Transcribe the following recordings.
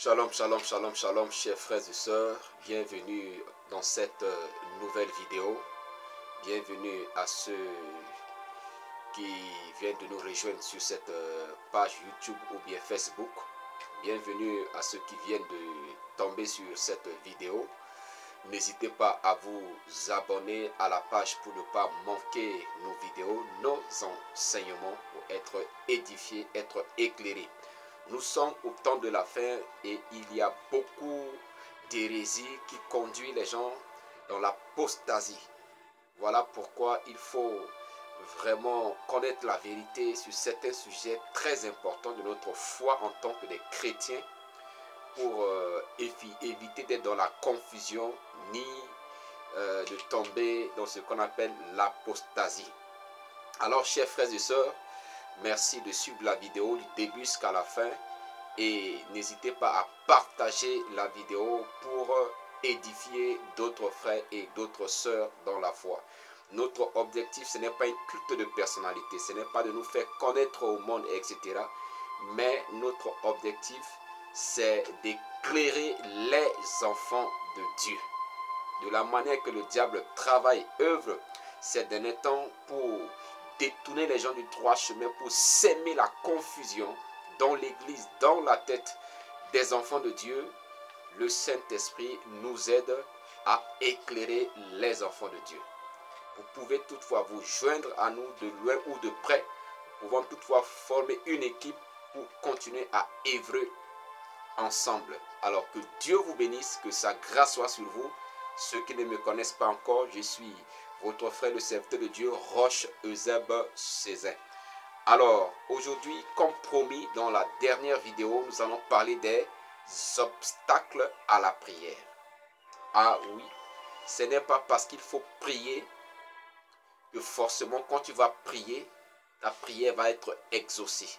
Shalom, shalom, shalom, shalom, chers frères et sœurs. Bienvenue dans cette nouvelle vidéo. Bienvenue à ceux qui viennent de nous rejoindre sur cette page YouTube ou bien Facebook. Bienvenue à ceux qui viennent de tomber sur cette vidéo. N'hésitez pas à vous abonner à la page pour ne pas manquer nos vidéos, nos enseignements, pour être édifiés, être éclairés. Nous sommes au temps de la fin et il y a beaucoup d'hérésies qui conduisent les gens dans l'apostasie. Voilà pourquoi il faut vraiment connaître la vérité sur certains sujets très importants de notre foi en tant que des chrétiens pour éviter d'être dans la confusion ni de tomber dans ce qu'on appelle l'apostasie. Alors, chers frères et sœurs, merci de suivre la vidéo du début jusqu'à la fin et n'hésitez pas à partager la vidéo pour édifier d'autres frères et d'autres sœurs dans la foi. Notre objectif, ce n'est pas une culte de personnalité, ce n'est pas de nous faire connaître au monde, etc. Mais notre objectif, c'est d'éclairer les enfants de Dieu. De la manière que le diable travaille, œuvre ces derniers temps pour détourner les gens du droit chemin, pour s'aimer la confusion dans l'église, dans la tête des enfants de Dieu. Le Saint-Esprit nous aide à éclairer les enfants de Dieu. Vous pouvez toutefois vous joindre à nous de loin ou de près. Nous pouvons toutefois former une équipe pour continuer à œuvrer ensemble. Alors que Dieu vous bénisse, que sa grâce soit sur vous. Ceux qui ne me connaissent pas encore, je suis votre frère le serviteur de Dieu, Roche Euseb Cézanne. Alors, aujourd'hui, comme promis dans la dernière vidéo, nous allons parler des obstacles à la prière. Ah oui, ce n'est pas parce qu'il faut prier que forcément quand tu vas prier, ta prière va être exaucée.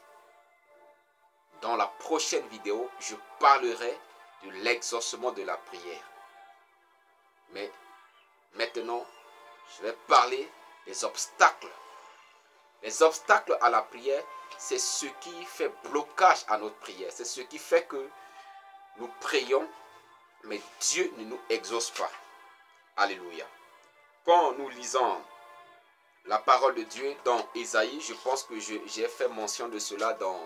Dans la prochaine vidéo, je parlerai de l'exaucement de la prière. Mais maintenant, je vais parler des obstacles. Les obstacles à la prière, c'est ce qui fait blocage à notre prière. C'est ce qui fait que nous prions, mais Dieu ne nous exauce pas. Alléluia. Quand nous lisons la parole de Dieu dans Ésaïe, je pense que j'ai fait mention de cela dans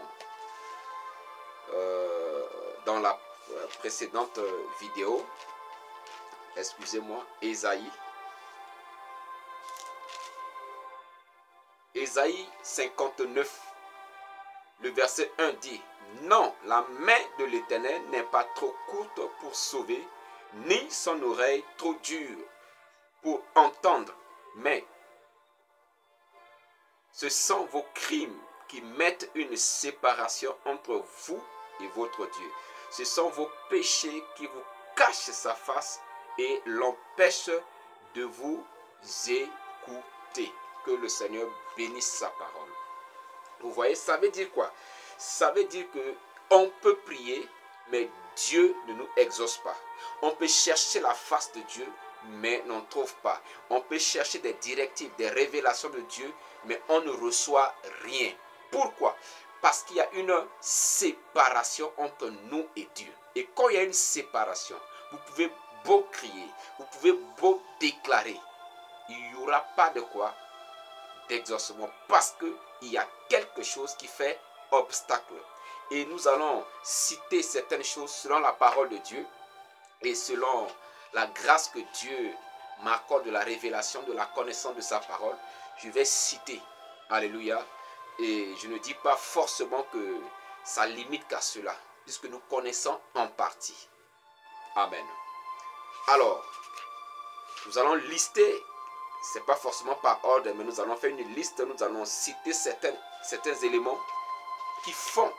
la précédente vidéo. Excusez-moi, Ésaïe. Ésaïe 59, le verset 1 dit: non, la main de l'Éternel n'est pas trop courte pour sauver, ni son oreille trop dure pour entendre, mais ce sont vos crimes qui mettent une séparation entre vous et votre Dieu. Ce sont vos péchés qui vous cachent sa face et l'empêchent de vous écouter. Que le Seigneur bénisse sa parole. Vous voyez, ça veut dire quoi? Ça veut dire que on peut prier, mais Dieu ne nous exauce pas. On peut chercher la face de Dieu, mais n'en trouve pas. On peut chercher des directives, des révélations de Dieu, mais on ne reçoit rien. Pourquoi? Parce qu'il y a une séparation entre nous et Dieu. Et quand il y a une séparation, vous pouvez beau crier, vous pouvez beau déclarer, il n'y aura pas de quoi? D'exaucement, parce qu'il y a quelque chose qui fait obstacle. Et nous allons citer certaines choses selon la parole de Dieu et selon la grâce que Dieu m'accorde de la révélation, de la connaissance de sa parole. Je vais citer, alléluia, et je ne dis pas forcément que ça limite qu'à cela, puisque nous connaissons en partie. Amen. Alors, nous allons lister. Ce n'est pas forcément par ordre, mais nous allons faire une liste, nous allons citer certains éléments qui font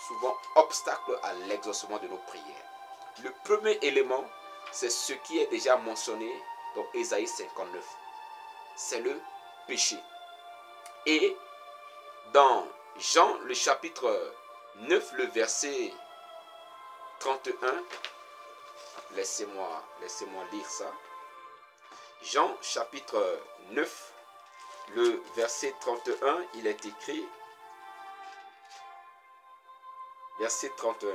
souvent obstacle à l'exaucement de nos prières. Le premier élément, c'est ce qui est déjà mentionné dans Ésaïe 59. C'est le péché. Et dans Jean, le chapitre 9, le verset 31, laissez-moi lire ça. Jean chapitre 9, le verset 31, il est écrit, verset 31.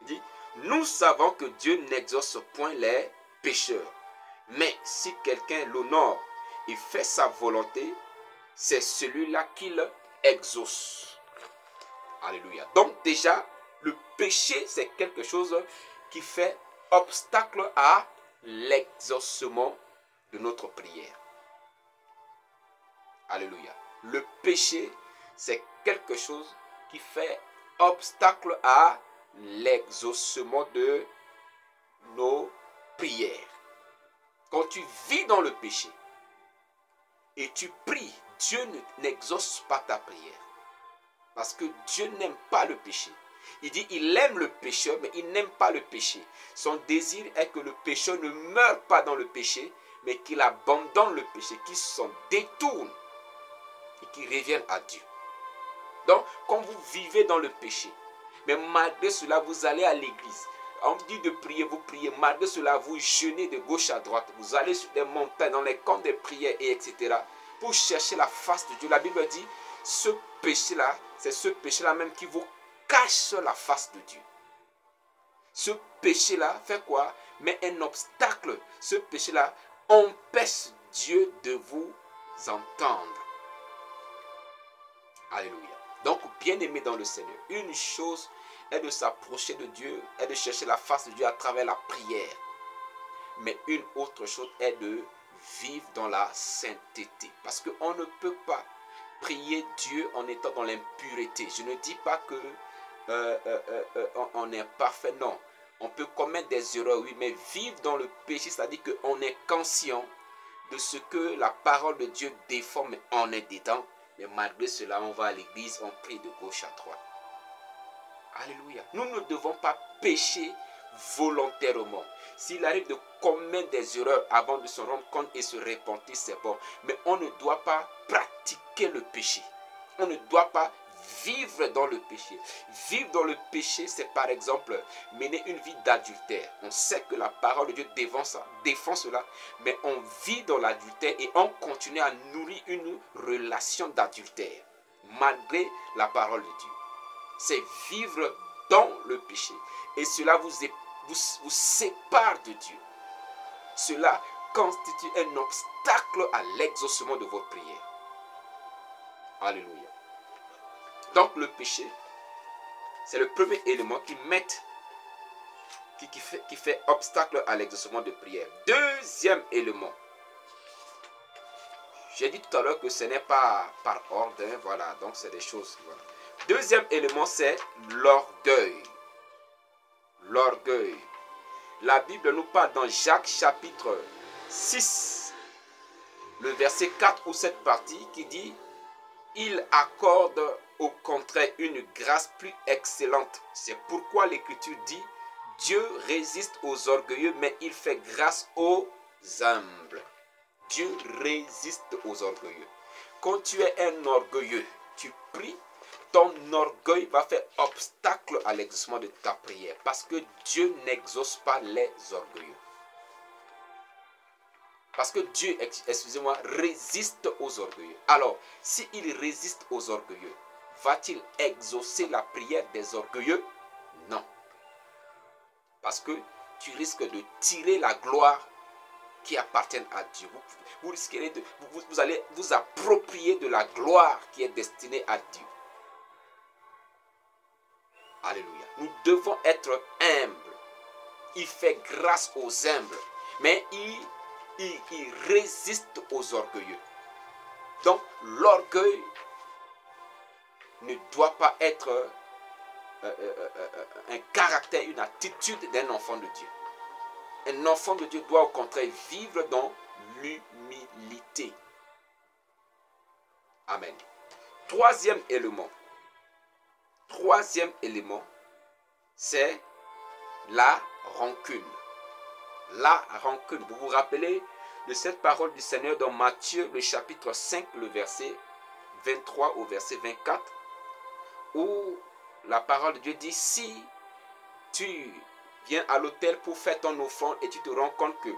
Il dit, nous savons que Dieu n'exauce point les pécheurs. Mais si quelqu'un l'honore et fait sa volonté, c'est celui-là qu'il exauce. Alléluia. Donc déjà, le péché, c'est quelque chose qui fait obstacle à l'exaucement de notre prière. Alléluia. Le péché, c'est quelque chose qui fait obstacle à l'exaucement de nos prières. Quand tu vis dans le péché et tu pries, Dieu n'exauce pas ta prière. Parce que Dieu n'aime pas le péché. Il dit, il aime le pécheur, mais il n'aime pas le péché. Son désir est que le pécheur ne meure pas dans le péché, mais qu'il abandonne le péché, qu'il s'en détourne et qu'il revienne à Dieu. Donc, quand vous vivez dans le péché, mais malgré cela, vous allez à l'église. On vous dit de prier, vous priez. Malgré cela, vous jeûnez de gauche à droite. Vous allez sur des montagnes, dans les camps de prière, et etc. pour chercher la face de Dieu. La Bible dit, ce péché-là, c'est ce péché-là même qui vous cache la face de Dieu. Ce péché-là fait quoi? Mais un obstacle. Ce péché-là empêche Dieu de vous entendre. Alléluia. Donc, bien-aimé dans le Seigneur, une chose est de s'approcher de Dieu, est de chercher la face de Dieu à travers la prière. Mais une autre chose est de vivre dans la sainteté. Parce qu'on ne peut pas prier Dieu en étant dans l'impureté. Je ne dis pas que on est parfait, non. On peut commettre des erreurs, oui, mais vivre dans le péché, c'est-à-dire qu'on est conscient de ce que la parole de Dieu défend, mais on est dedans. Mais malgré cela, on va à l'église, on prie de gauche à droite. Alléluia. Nous ne devons pas pécher volontairement. S'il arrive de commettre des erreurs avant de se rendre compte et se repentir, c'est bon. Mais on ne doit pas pratiquer le péché. On ne doit pas vivre dans le péché. Vivre dans le péché, c'est par exemple mener une vie d'adultère. On sait que la parole de Dieu défend cela, mais on vit dans l'adultère et on continue à nourrir une relation d'adultère, malgré la parole de Dieu. C'est vivre dans le péché. Et cela vous sépare de Dieu. Cela constitue un obstacle à l'exaucement de votre prière. Alléluia. Donc le péché, c'est le premier élément qui fait obstacle à l'exaucement de prière. Deuxième élément. J'ai dit tout à l'heure que ce n'est pas par ordre, hein, voilà, donc c'est des choses. Voilà. Deuxième élément, c'est l'orgueil. L'orgueil. La Bible nous parle dans Jacques chapitre 6, le verset 4 ou cette partie qui dit, il accorde au contraire une grâce plus excellente. C'est pourquoi l'Écriture dit, Dieu résiste aux orgueilleux, mais il fait grâce aux humbles. Dieu résiste aux orgueilleux. Quand tu es un orgueilleux, tu pries, ton orgueil va faire obstacle à l'exaucement de ta prière. Parce que Dieu n'exauce pas les orgueilleux. Parce que Dieu, excusez-moi, résiste aux orgueilleux. Alors, s'il résiste aux orgueilleux, va-t-il exaucer la prière des orgueilleux? Non. Parce que tu risques de tirer la gloire qui appartient à Dieu. Vous risquerez de, vous allez vous approprier de la gloire qui est destinée à Dieu. Alléluia. Nous devons être humbles. Il fait grâce aux humbles. Mais il résiste aux orgueilleux. Donc l'orgueil ne doit pas être un caractère, une attitude d'un enfant de Dieu. Un enfant de Dieu doit au contraire vivre dans l'humilité. Amen. Troisième élément. Troisième élément, c'est la rancune. La rancune. Vous vous rappelez de cette parole du Seigneur dans Matthieu, le chapitre 5, le verset 23 au verset 24, où la parole de Dieu dit, si tu viens à l'autel pour faire ton offrande et tu te rends compte que,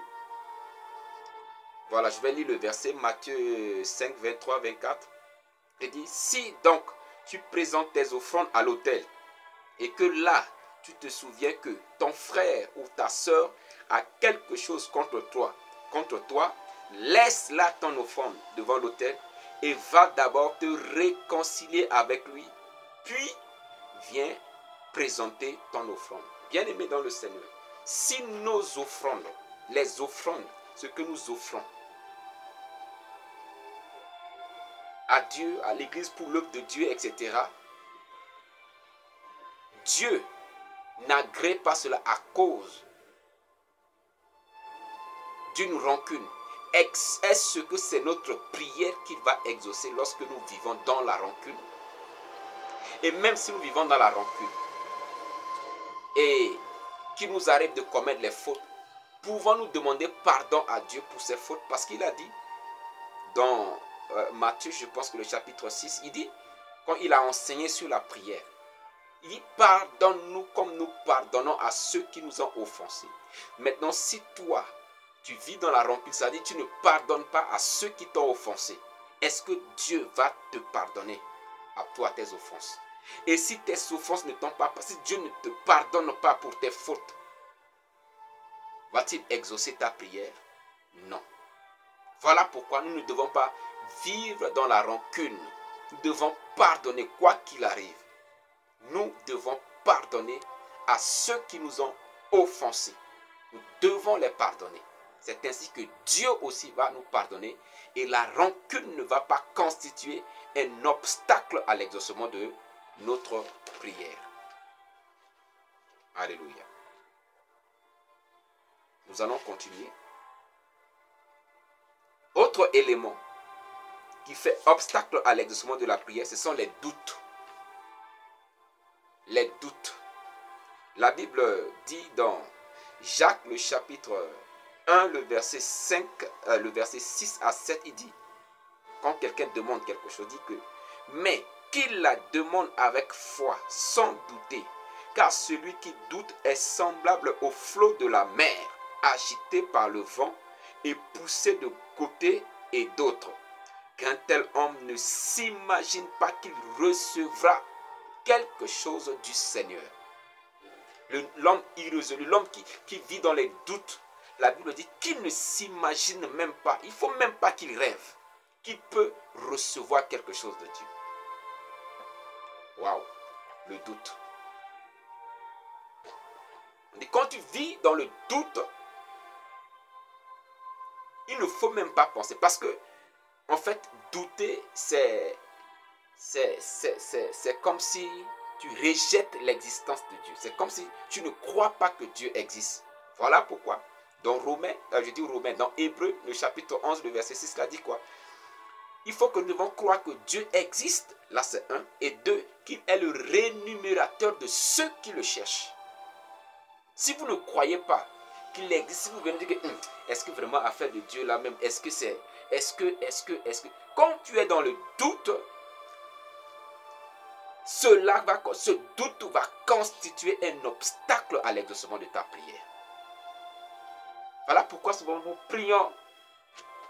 voilà, je vais lire le verset Matthieu 5, 23, 24, il dit, si donc tu présentes tes offrandes à l'autel et que là, tu te souviens que ton frère ou ta soeur a quelque chose contre toi, laisse-la ton offrande devant l'autel et va d'abord te réconcilier avec lui, puis viens présenter ton offrande. Bien-aimé dans le Seigneur, si nos offrandes, les offrandes, ce que nous offrons à Dieu, à l'église pour l'œuvre de Dieu, etc., Dieu n'agrée pas cela à cause d'une rancune. Est-ce que c'est notre prière qu'il va exaucer lorsque nous vivons dans la rancune? Et même si nous vivons dans la rancune et qu'il nous arrive de commettre les fautes, pouvons-nous demander pardon à Dieu pour ces fautes? Parce qu'il a dit dans Matthieu, je pense que le chapitre 6, il dit, quand il a enseigné sur la prière, il dit, pardonne-nous comme nous pardonnons à ceux qui nous ont offensés. Maintenant, si toi, tu vis dans la rancune, c'est-à-dire tu ne pardonnes pas à ceux qui t'ont offensé, est-ce que Dieu va te pardonner à toi tes offenses? Et si tes offenses ne t'ont pas, si Dieu ne te pardonne pas pour tes fautes, va-t-il exaucer ta prière? Non. Voilà pourquoi nous ne devons pas vivre dans la rancune. Nous devons pardonner quoi qu'il arrive. Nous devons pardonner à ceux qui nous ont offensés. Nous devons les pardonner. C'est ainsi que Dieu aussi va nous pardonner et la rancune ne va pas constituer un obstacle à l'exaucement de notre prière. Alléluia. Nous allons continuer. Autre élément qui fait obstacle à l'exaucement de la prière, ce sont les doutes. Les doutes. La Bible dit dans Jacques le chapitre 1, le verset 5, le verset 6 à 7, il dit, quand quelqu'un demande quelque chose, il dit que, mais qu'il la demande avec foi, sans douter, car celui qui doute est semblable au flot de la mer, agité par le vent et poussé de côté et d'autre. Qu'un tel homme ne s'imagine pas qu'il recevra quelque chose du Seigneur. L'homme irrésolu, l'homme qui vit dans les doutes, la Bible dit qu'il ne s'imagine même pas, il ne faut même pas qu'il rêve, qu'il peut recevoir quelque chose de Dieu. Waouh, le doute. Et quand tu vis dans le doute, il ne faut même pas penser. Parce que, en fait, douter, c'est comme si tu rejettes l'existence de Dieu. C'est comme si tu ne crois pas que Dieu existe. Voilà pourquoi, dans dans Hébreux, le chapitre 11, le verset 6, là dit quoi? Il faut que nous devons croire que Dieu existe, là c'est un, et deux, qu'il est le rémunérateur de ceux qui le cherchent. Si vous ne croyez pas qu'il existe, si vous venez dire que est-ce que vraiment affaire de Dieu là même, est-ce que, quand tu es dans le doute, ce doute va constituer un obstacle à l'exaucement de ta prière. Voilà pourquoi souvent nous prions,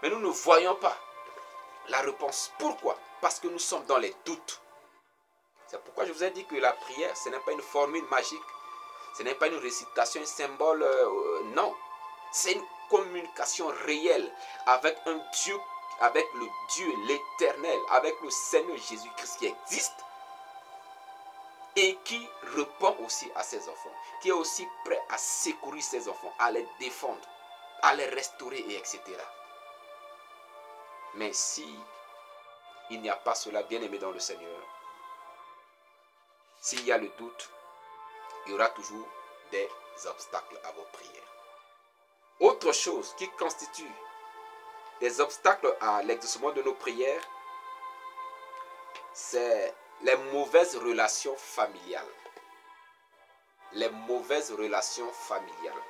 mais nous ne voyons pas la réponse. Pourquoi? Parce que nous sommes dans les doutes. C'est pourquoi je vous ai dit que la prière, ce n'est pas une formule magique. Ce n'est pas une récitation, un symbole. Non. C'est une communication réelle avec un Dieu, avec le Dieu, l'Éternel, avec le Seigneur Jésus-Christ qui existe et qui répond aussi à ses enfants, qui est aussi prêt à secourir ses enfants, à les défendre, à les restaurer, et etc. Mais si il n'y a pas cela, bien-aimé dans le Seigneur, s'il y a le doute, il y aura toujours des obstacles à vos prières. Autre chose qui constitue des obstacles à l'exaucement de nos prières, c'est les mauvaises relations familiales. Les mauvaises relations familiales.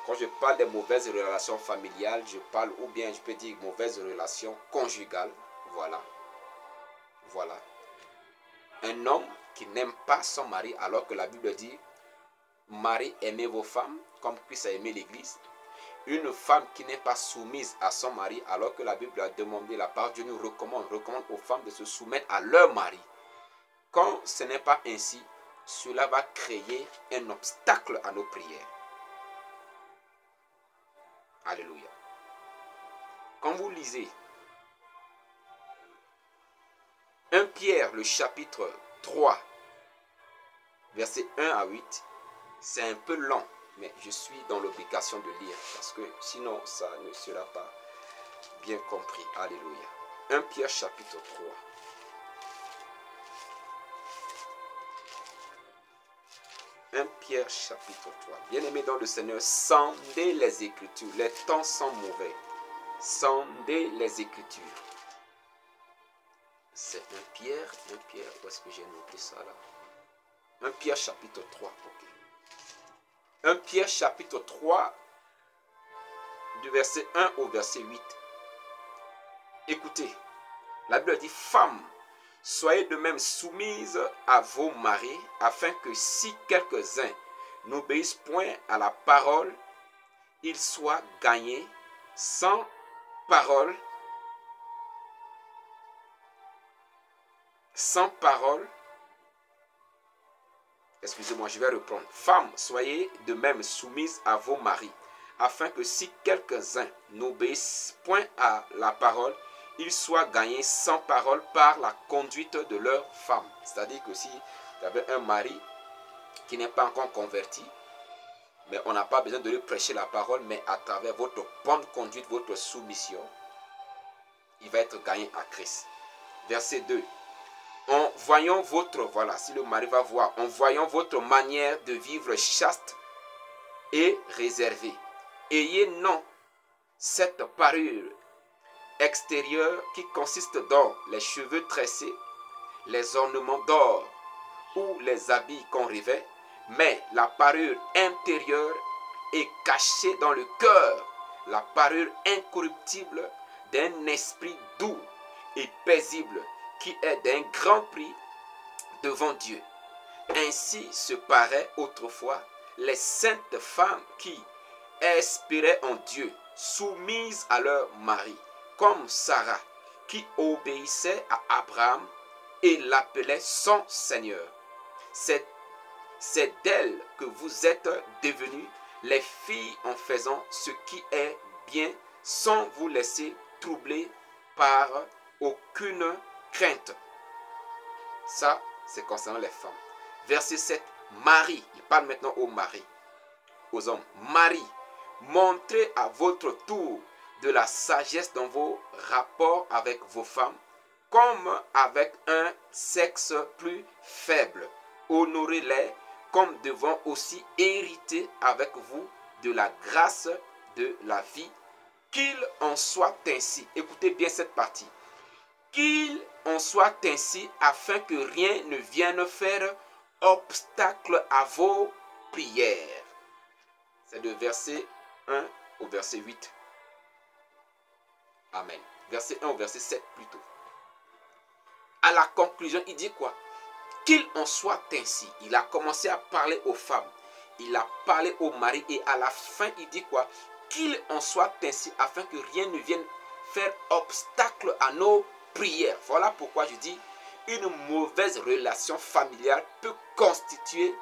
Quand je parle des mauvaises relations familiales, je parle, ou bien je peux dire mauvaises relations conjugales. Voilà. Voilà. Un homme qui n'aime pas son mari, alors que la Bible dit, Marie, aimez vos femmes, comme Christ a aimé l'Église. Une femme qui n'est pas soumise à son mari, alors que la Bible a demandé, la parole de Dieu nous recommande aux femmes de se soumettre à leur mari. Quand ce n'est pas ainsi, cela va créer un obstacle à nos prières. Alléluia. Quand vous lisez 1 Pierre, le chapitre 3, versets 1 à 8, c'est un peu lent, mais je suis dans l'obligation de lire, parce que sinon ça ne sera pas bien compris. Alléluia. 1 Pierre, chapitre 3. 1 Pierre, chapitre 3. Bien-aimés dans le Seigneur, sondez les Écritures. Les temps sont mauvais. Sondez les Écritures. C'est 1 Pierre, où est-ce que j'ai noté ça là? 1 Pierre, chapitre 3. Ok. 1 Pierre, chapitre 3, du verset 1 au verset 8. Écoutez, la Bible dit, femmes, soyez de même soumises à vos maris, afin que si quelques-uns n'obéissent point à la parole, ils soient gagnés sans parole, excusez-moi, je vais reprendre. Femmes, soyez de même soumises à vos maris, afin que si quelques-uns n'obéissent point à la parole, ils soient gagnés sans parole par la conduite de leur femme. C'est-à-dire que si vous avez un mari qui n'est pas encore converti, mais on n'a pas besoin de lui prêcher la parole, mais à travers votre bonne conduite, votre soumission, il va être gagné à Christ. Verset 2. En voyant votre, voilà, si le mari va voir, en voyant votre manière de vivre chaste et réservée, ayez non cette parure extérieure qui consiste dans les cheveux tressés, les ornements d'or ou les habits qu'on revêt, mais la parure intérieure est cachée dans le cœur, la parure incorruptible d'un esprit doux et paisible qui est d'un grand prix devant Dieu. Ainsi se paraît autrefois les saintes femmes qui espéraient en Dieu, soumises à leur mari, comme Sarah, qui obéissait à Abraham et l'appelait son Seigneur. C'est d'elle que vous êtes devenus les filles en faisant ce qui est bien, sans vous laisser troubler par aucune crainte. Ça, c'est concernant les femmes. Verset 7. Marie, il parle maintenant aux maris, aux hommes. Marie, montrez à votre tour de la sagesse dans vos rapports avec vos femmes, comme avec un sexe plus faible. Honorez-les comme devant aussi hériter avec vous de la grâce de la vie. Qu'il en soit ainsi. Écoutez bien cette partie. Qu'il en soit ainsi afin que rien ne vienne faire obstacle à vos prières. C'est de verset 1 au verset 8. Amen. Verset 1 au verset 7 plutôt. À la conclusion, il dit quoi? Qu'il en soit ainsi. Il a commencé à parler aux femmes. Il a parlé aux maris. Et à la fin, il dit quoi? Qu'il en soit ainsi afin que rien ne vienne faire obstacle à nos prières. Voilà pourquoi je dis, une mauvaise relation familiale peut constituer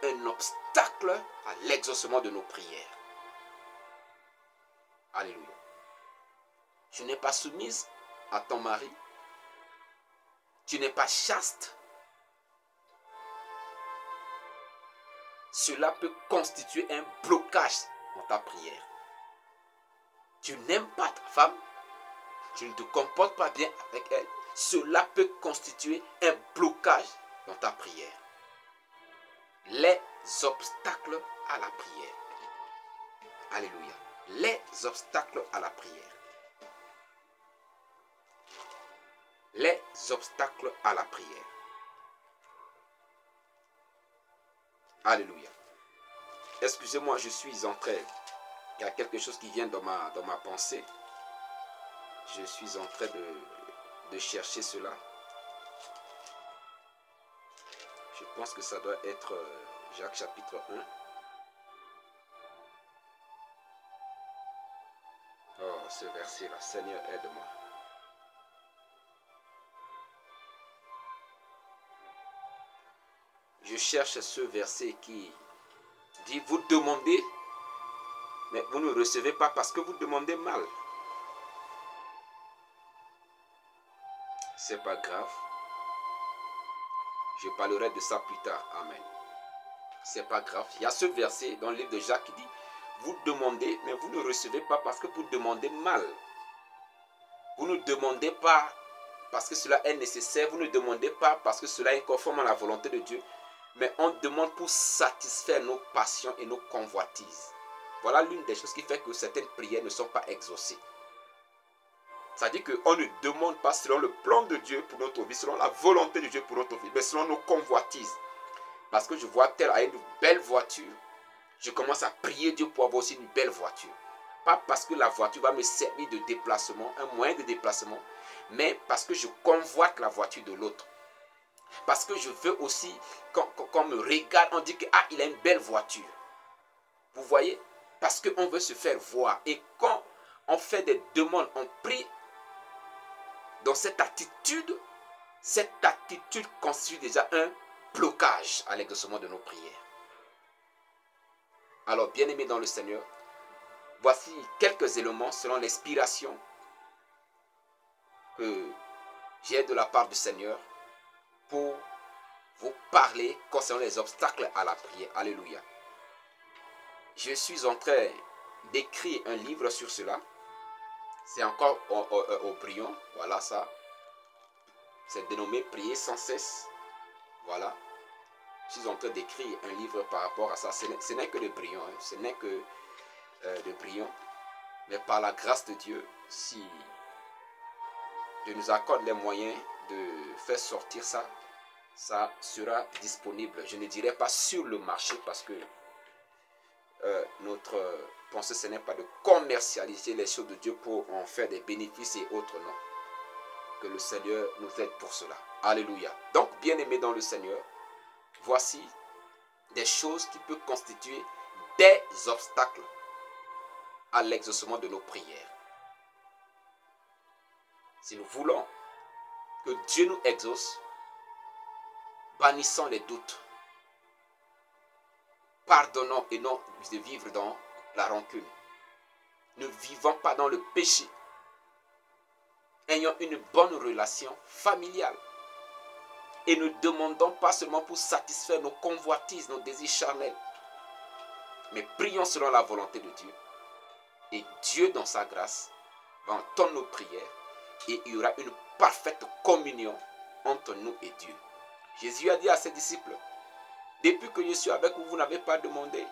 un obstacle à l'exaucement de nos prières. Alléluia. Tu n'es pas soumise à ton mari. Tu n'es pas chaste. Cela peut constituer un blocage dans ta prière. Tu n'aimes pas ta femme. Tu ne te comportes pas bien avec elle. Cela peut constituer un blocage dans ta prière. Les obstacles à la prière. Alléluia. Les obstacles à la prière. Les obstacles à la prière. Alléluia. Excusez-moi, je suis en train. Il y a quelque chose qui vient dans ma pensée. Je suis en train de chercher cela. Je pense que ça doit être Jacques chapitre 1. Oh, ce verset-là, Seigneur, aide-moi. je cherche ce verset qui dit, vous demandez, mais vous ne recevez pas parce que vous demandez mal. C'est pas grave. Je parlerai de ça plus tard. Amen. C'est pas grave. Il y a ce verset dans le livre de Jacques qui dit, vous demandez, mais vous ne recevez pas parce que vous demandez mal. Vous ne demandez pas parce que cela est nécessaire. Vous ne demandez pas parce que cela est conforme à la volonté de Dieu. Mais on demande pour satisfaire nos passions et nos convoitises. Voilà l'une des choses qui fait que certaines prières ne sont pas exaucées. C'est-à-dire qu'on ne demande pas selon le plan de Dieu pour notre vie, selon la volonté de Dieu pour notre vie, mais selon nos convoitises. Parce que je vois tel a une belle voiture, je commence à prier Dieu pour avoir aussi une belle voiture. Pas parce que la voiture va me servir de déplacement, un moyen de déplacement, mais parce que je convoite la voiture de l'autre. Parce que je veux aussi, quand on me regarde, on dit que ah, il a une belle voiture. Vous voyez? Parce qu'on veut se faire voir. Et quand on fait des demandes, on prie dans cette attitude constitue déjà un blocage à l'exaucement de nos prières. Alors, bien-aimés dans le Seigneur, voici quelques éléments selon l'inspiration que j'ai de la part du Seigneur pour vous parler concernant les obstacles à la prière. Alléluia. Je suis en train d'écrire un livre sur cela. C'est encore au Brion. Voilà ça. C'est dénommé Prier sans cesse. Voilà. Je suis en train d'écrire un livre par rapport à ça. Ce n'est que le Brion. Hein. Ce n'est que le Brion. Mais par la grâce de Dieu, si Dieu nous accorde les moyens de faire sortir ça, ça sera disponible. Je ne dirais pas sur le marché parce que notre pensée, ce n'est pas de commercialiser les choses de Dieu pour en faire des bénéfices et autres, non. Que le Seigneur nous aide pour cela. Alléluia. Donc, bien-aimés dans le Seigneur, voici des choses qui peuvent constituer des obstacles à l'exaucement de nos prières. Si nous voulons que Dieu nous exauce, bannissons les doutes. Pardonnons et non de vivre dans la rancune. Ne vivons pas dans le péché. Ayons une bonne relation familiale. Et ne demandons pas seulement pour satisfaire nos convoitises, nos désirs charnels. Mais prions selon la volonté de Dieu. Et Dieu, dans sa grâce, va entendre nos prières. Et il y aura une parfaite communion entre nous et Dieu. Jésus a dit à ses disciples, depuis que je suis avec vous, vous n'avez pas demandé.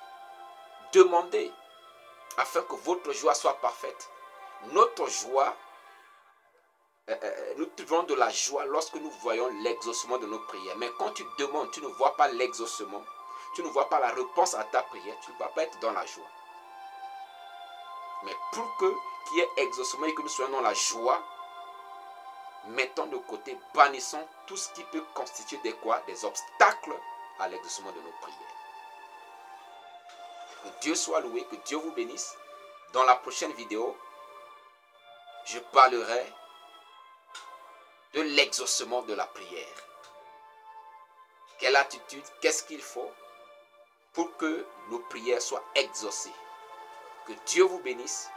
Demandez afin que votre joie soit parfaite. Notre joie, nous trouvons de la joie lorsque nous voyons l'exaucement de nos prières. Mais quand tu demandes, tu ne vois pas l'exaucement, tu ne vois pas la réponse à ta prière, tu ne vas pas être dans la joie. Mais pour qu'il y ait exaucement et que nous soyons dans la joie, mettons de côté, bannissons tout ce qui peut constituer des obstacles à l'exaucement de nos prières. Que Dieu soit loué, que Dieu vous bénisse. Dans la prochaine vidéo, je parlerai de l'exaucement de la prière. Quelle attitude, qu'est-ce qu'il faut pour que nos prières soient exaucées. Que Dieu vous bénisse,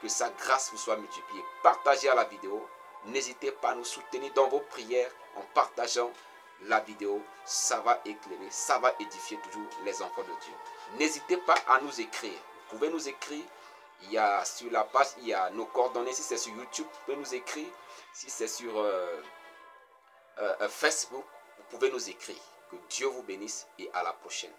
que sa grâce vous soit multipliée. Partagez la vidéo. N'hésitez pas à nous soutenir dans vos prières en partageant la vidéo. Ça va éclairer, ça va édifier toujours les enfants de Dieu. N'hésitez pas à nous écrire. Vous pouvez nous écrire. Il y a sur la page, il y a nos coordonnées. Si c'est sur YouTube, vous pouvez nous écrire. Si c'est sur Facebook, vous pouvez nous écrire. Que Dieu vous bénisse et à la prochaine.